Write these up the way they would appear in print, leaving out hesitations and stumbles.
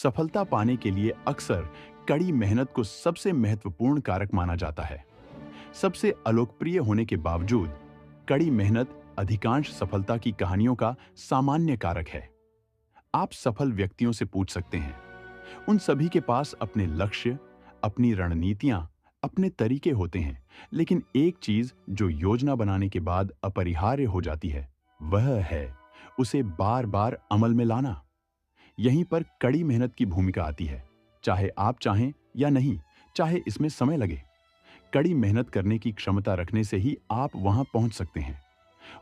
सफलता पाने के लिए अक्सर कड़ी मेहनत को सबसे महत्वपूर्ण कारक माना जाता है। सबसे अलोकप्रिय होने के बावजूद कड़ी मेहनत अधिकांश सफलता की कहानियों का सामान्य कारक है। आप सफल व्यक्तियों से पूछ सकते हैं। उन सभी के पास अपने लक्ष्य, अपनी रणनीतियां, अपने तरीके होते हैं, लेकिन एक चीज जो योजना बनाने के बाद अपरिहार्य हो जाती है, वह है उसे बार-बार अमल में लाना। यहीं पर कड़ी मेहनत की भूमिका आती है। चाहे आप चाहें या नहीं, चाहे इसमें समय लगे, कड़ी मेहनत करने की क्षमता रखने से ही आप वहां पहुंच सकते हैं।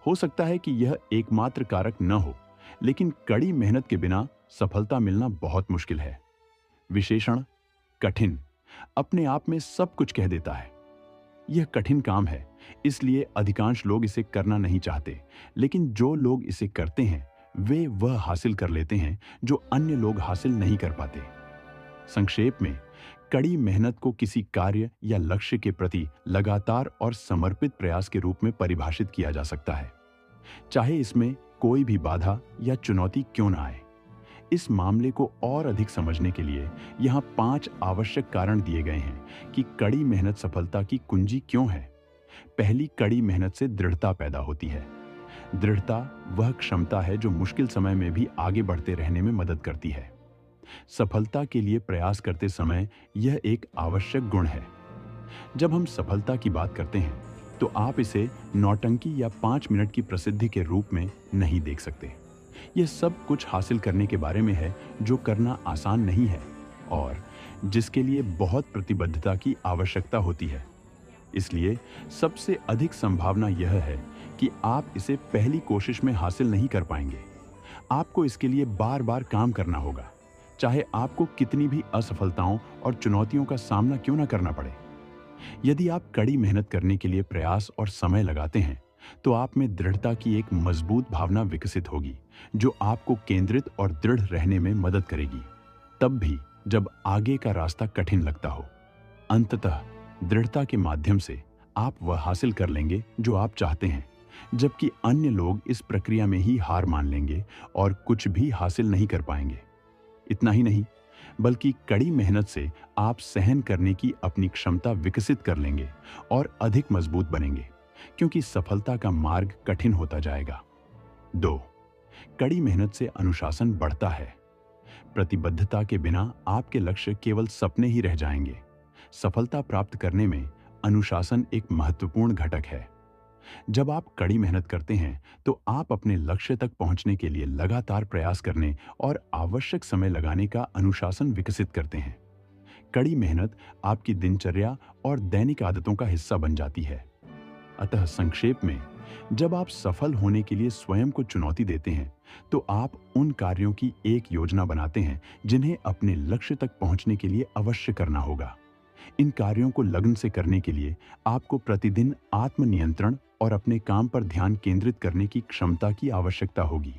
हो सकता है कि यह एकमात्र कारक न हो, लेकिन कड़ी मेहनत के बिना सफलता मिलना बहुत मुश्किल है। विशेषण कठिन अपने आप में सब कुछ कह देता है। यह कठिन काम है, इसलिए अधिकांश लोग इसे करना नहीं चाहते, लेकिन जो लोग इसे करते हैं वे वह हासिल कर लेते हैं जो अन्य लोग हासिल नहीं कर पाते। संक्षेप में, कड़ी मेहनत को किसी कार्य या लक्ष्य के प्रति लगातार और समर्पित प्रयास के रूप में परिभाषित किया जा सकता है, चाहे इसमें कोई भी बाधा या चुनौती क्यों ना आए। इस मामले को और अधिक समझने के लिए यहाँ 5 आवश्यक कारण दिए गए हैं कि कड़ी मेहनत सफलता की कुंजी क्यों है। पहली, कड़ी मेहनत से दृढ़ता पैदा होती है। दृढ़ता वह क्षमता है जो मुश्किल समय में भी आगे बढ़ते रहने में मदद करती है। सफलता के लिए प्रयास करते समय यह एक आवश्यक गुण है। जब हम सफलता की बात करते हैं, तो आप इसे नौटंकी या 5 मिनट की प्रसिद्धि के रूप में नहीं देख सकते। यह सब कुछ हासिल करने के बारे में है जो करना आसान नहीं है और जिसके लिए बहुत प्रतिबद्धता की आवश्यकता होती है। इसलिए सबसे अधिक संभावना यह है कि आप इसे पहली कोशिश में हासिल नहीं कर पाएंगे। आपको इसके लिए बार बार काम करना होगा, चाहे आपको कितनी भी असफलताओं और चुनौतियों का सामना क्यों ना करना पड़े। यदि आप कड़ी मेहनत करने के लिए प्रयास और समय लगाते हैं, तो आप में दृढ़ता की एक मजबूत भावना विकसित होगी, जो आपको केंद्रित और दृढ़ रहने में मदद करेगी, तब भी जब आगे का रास्ता कठिन लगता हो। अंततः दृढ़ता के माध्यम से आप वह हासिल कर लेंगे जो आप चाहते हैं, जबकि अन्य लोग इस प्रक्रिया में ही हार मान लेंगे और कुछ भी हासिल नहीं कर पाएंगे। इतना ही नहीं, बल्कि कड़ी मेहनत से आप सहन करने की अपनी क्षमता विकसित कर लेंगे और अधिक मजबूत बनेंगे, क्योंकि सफलता का मार्ग कठिन होता जाएगा। 2, कड़ी मेहनत से अनुशासन बढ़ता है। प्रतिबद्धता के बिना आपके लक्ष्य केवल सपने ही रह जाएंगे। सफलता प्राप्त करने में अनुशासन एक महत्वपूर्ण घटक है। जब आप कड़ी मेहनत करते हैं, तो आप अपने लक्ष्य तक पहुंचने के लिए लगातार प्रयास करने और आवश्यक समय लगाने का अनुशासन विकसित करते हैं। कड़ी मेहनत आपकी दिनचर्या और दैनिक आदतों का हिस्सा बन जाती है। अतः संक्षेप में, जब आप सफल होने के लिए स्वयं को चुनौती देते हैं, तो आप उन कार्यों की एक योजना बनाते हैं जिन्हें अपने लक्ष्य तक पहुंचने के लिए अवश्य करना होगा। इन कार्यों को लगन से करने के लिए आपको प्रतिदिन आत्मनियंत्रण और अपने काम पर ध्यान केंद्रित करने की क्षमता की आवश्यकता होगी।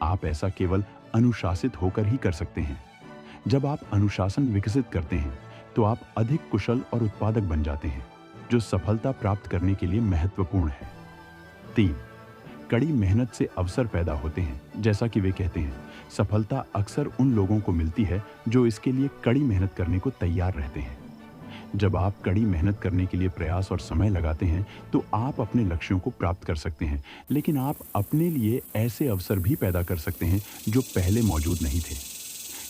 आप ऐसा केवल अनुशासित होकर ही कर सकते हैं। जब आप अनुशासन विकसित करते हैं, तो आप अधिक कुशल और उत्पादक बन जाते हैं, जो सफलता प्राप्त करने के लिए महत्वपूर्ण है। 3, कड़ी मेहनत से अवसर पैदा होते हैं। जैसा कि वे कहते हैं, सफलता अक्सर उन लोगों को मिलती है जो इसके लिए कड़ी मेहनत करने को तैयार रहते हैं। जब आप कड़ी मेहनत करने के लिए प्रयास और समय लगाते हैं, तो आप अपने लक्ष्यों को प्राप्त कर सकते हैं, लेकिन आप अपने लिए ऐसे अवसर भी पैदा कर सकते हैं जो पहले मौजूद नहीं थे।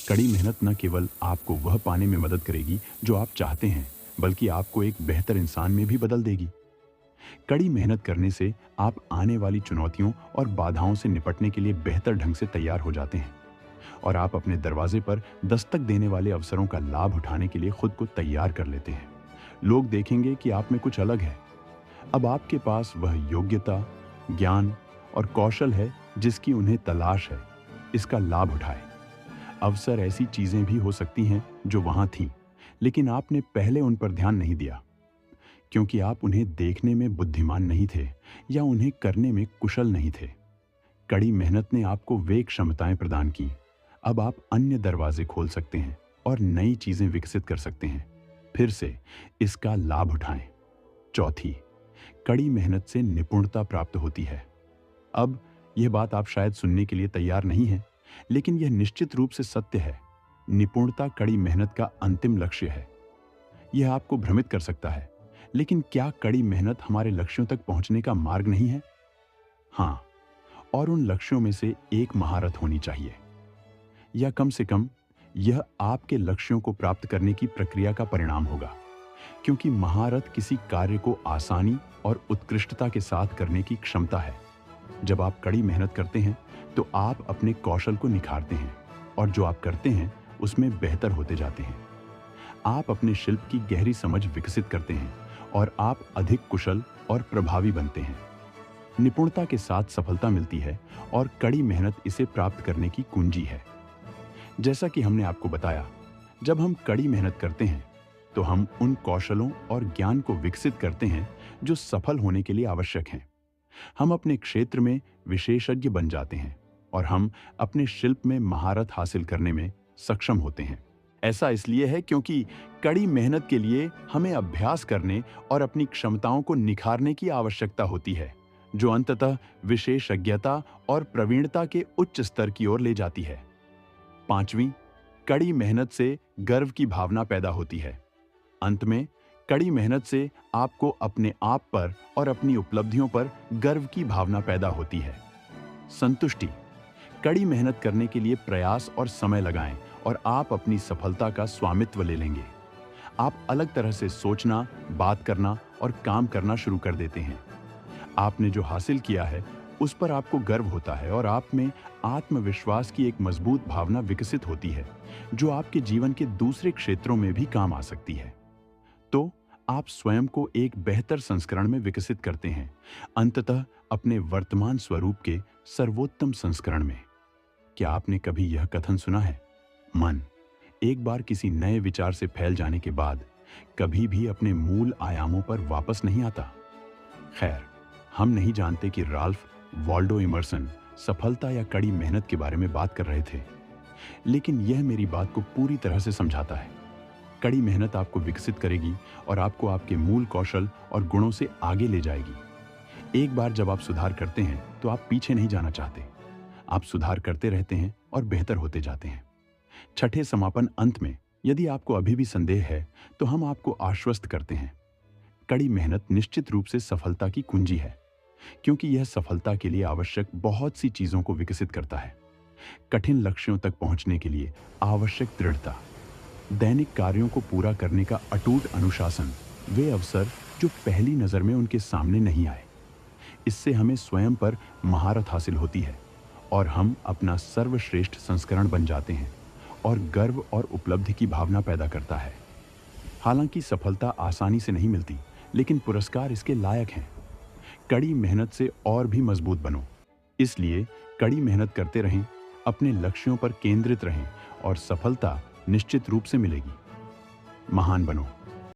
कड़ी मेहनत न केवल आपको वह पाने में मदद करेगी जो आप चाहते हैं, बल्कि आपको एक बेहतर इंसान में भी बदल देगी। कड़ी मेहनत करने से आप आने वाली चुनौतियों और बाधाओं से निपटने के लिए बेहतर ढंग से तैयार हो जाते हैं और आप अपने दरवाजे पर दस्तक देने वाले अवसरों का लाभ उठाने के लिए खुद को तैयार कर लेते हैं। लोग देखेंगे कि आप में कुछ अलग है। अब आपके पास वह योग्यता, ज्ञान और कौशल है जिसकी उन्हें तलाश है। इसका लाभ उठाएं। अवसर ऐसी चीजें भी हो सकती हैं जो वहां थीं, लेकिन आपने पहले उन पर ध्यान नहीं दिया, क्योंकि आप उन्हें देखने में बुद्धिमान नहीं थे या उन्हें करने में कुशल नहीं थे। कड़ी मेहनत ने आपको वे क्षमताएं प्रदान की। अब आप अन्य दरवाजे खोल सकते हैं और नई चीजें विकसित कर सकते हैं। फिर से इसका लाभ उठाएं। चौथी, कड़ी मेहनत से निपुणता प्राप्त होती है। अब यह बात आप शायद सुनने के लिए तैयार नहीं हैं, लेकिन यह निश्चित रूप से सत्य है। निपुणता कड़ी मेहनत का अंतिम लक्ष्य है। यह आपको भ्रमित कर सकता है, लेकिन क्या कड़ी मेहनत हमारे लक्ष्यों तक पहुंचने का मार्ग नहीं है? हाँ, और उन लक्ष्यों में से एक महारत होनी चाहिए, या कम से कम यह आपके लक्ष्यों को प्राप्त करने की प्रक्रिया का परिणाम होगा, क्योंकि महारत किसी कार्य को आसानी और उत्कृष्टता के साथ करने की क्षमता है। जब आप कड़ी मेहनत करते हैं तो आप अपने कौशल को निखारते हैं और जो आप करते हैं उसमें बेहतर होते जाते हैं। आप अपने शिल्प की गहरी समझ विकसित करते हैं और आप अधिक कुशल और प्रभावी बनते हैं। निपुणता के साथ सफलता मिलती है और कड़ी मेहनत इसे प्राप्त करने की कुंजी है। जैसा कि हमने आपको बताया, जब हम कड़ी मेहनत करते हैं तो हम उन कौशलों और ज्ञान को विकसित करते हैं जो सफल होने के लिए आवश्यक हैं। हम अपने क्षेत्र में विशेषज्ञ बन जाते हैं और हम अपने शिल्प में महारत हासिल करने में सक्षम होते हैं। ऐसा इसलिए है क्योंकि कड़ी मेहनत के लिए हमें अभ्यास करने और अपनी क्षमताओं को निखारने की आवश्यकता होती है, जो अंततः विशेषज्ञता और प्रवीणता के उच्च स्तर की ओर ले जाती है। पांचवीं, कड़ी मेहनत से गर्व की भावना पैदा होती है। अंत में, कड़ी मेहनत से आपको अपने आप पर और अपनी उपलब्धियों पर गर्व की भावना पैदा होती है। संतुष्टि, कड़ी मेहनत करने के लिए प्रयास और समय लगाएं और आप अपनी सफलता का स्वामित्व ले लेंगे। आप अलग तरह से सोचना, बात करना और काम करना शुरू कर देते हैं। आपने जो हासिल किया है उस पर आपको गर्व होता है और आप में आत्मविश्वास की एक मजबूत भावना विकसित होती है, जो आपके जीवन के दूसरे क्षेत्रों में भी काम आ सकती है। तो आप स्वयं को एक बेहतर संस्करण में विकसित करते हैं, अंततः अपने वर्तमान स्वरूप के सर्वोत्तम संस्करण में। क्या आपने कभी यह कथन सुना है, मन एक बार किसी नए विचार से फैल जाने के बाद कभी भी अपने मूल आयामों पर वापस नहीं आता? खैर, हम नहीं जानते कि राल्फ वॉल्डो इमर्सन सफलता या कड़ी मेहनत के बारे में बात कर रहे थे, लेकिन यह मेरी बात को पूरी तरह से समझाता है। कड़ी मेहनत आपको विकसित करेगी और आपको आपके मूल कौशल और गुणों से आगे ले जाएगी। एक बार जब आप सुधार करते हैं तो आप पीछे नहीं जाना चाहते, आप सुधार करते रहते हैं और बेहतर होते जाते हैं। छठे समापन अंत में, यदि आपको अभी भी संदेह है तो हम आपको आश्वस्त करते हैं, कड़ी मेहनत निश्चित रूप से सफलता की कुंजी है, क्योंकि यह सफलता के लिए आवश्यक बहुत सी चीजों को विकसित करता है। कठिन लक्ष्यों तक पहुंचने के लिए आवश्यक दृढ़ता, दैनिक कार्यों को पूरा करने का अटूट अनुशासन, वे अवसर जो पहली नजर में उनके सामने नहीं आए। इससे हमें स्वयं पर महारत हासिल होती है और हम अपना सर्वश्रेष्ठ संस्करण बन जाते हैं और गर्व और उपलब्धि की भावना पैदा करता है। हालांकि सफलता आसानी से नहीं मिलती, लेकिन पुरस्कार इसके लायक हैं। कड़ी मेहनत से और भी मजबूत बनो। इसलिए कड़ी मेहनत करते रहें, अपने लक्ष्यों पर केंद्रित रहें और सफलता निश्चित रूप से मिलेगी। महान बनो।